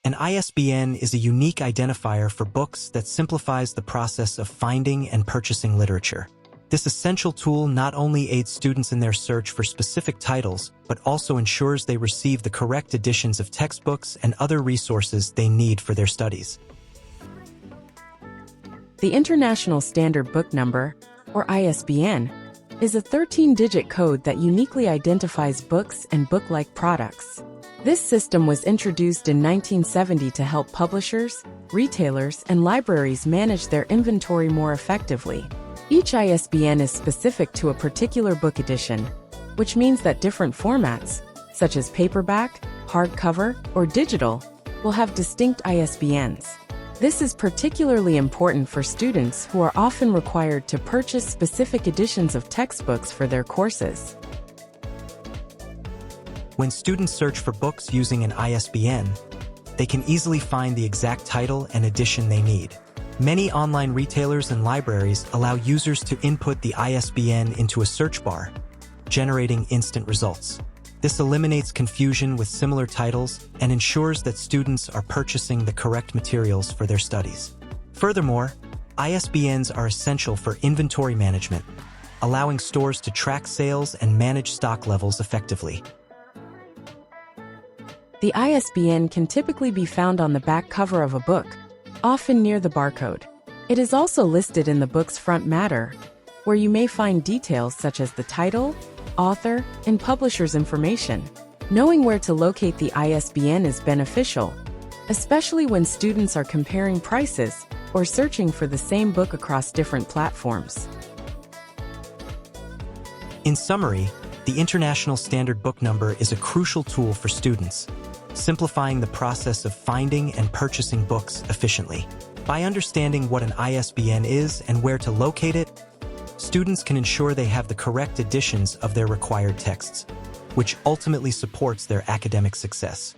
An ISBN is a unique identifier for books that simplifies the process of finding and purchasing literature. This essential tool not only aids students in their search for specific titles, but also ensures they receive the correct editions of textbooks and other resources they need for their studies. The International Standard Book Number, or ISBN, is a 13-digit code that uniquely identifies books and book-like products. This system was introduced in 1970 to help publishers, retailers, and libraries manage their inventory more effectively. Each ISBN is specific to a particular book edition, which means that different formats, such as paperback, hardcover, or digital, will have distinct ISBNs. This is particularly important for students who are often required to purchase specific editions of textbooks for their courses. When students search for books using an ISBN, they can easily find the exact title and edition they need. Many online retailers and libraries allow users to input the ISBN into a search bar, generating instant results. This eliminates confusion with similar titles and ensures that students are purchasing the correct materials for their studies. Furthermore, ISBNs are essential for inventory management, allowing stores to track sales and manage stock levels effectively. The ISBN can typically be found on the back cover of a book, often near the barcode. It is also listed in the book's front matter, where you may find details such as the title, author, and publisher's information. Knowing where to locate the ISBN is beneficial, especially when students are comparing prices or searching for the same book across different platforms. In summary, the International Standard Book Number is a crucial tool for students, simplifying the process of finding and purchasing books efficiently. By understanding what an ISBN is and where to locate it, students can ensure they have the correct editions of their required texts, which ultimately supports their academic success.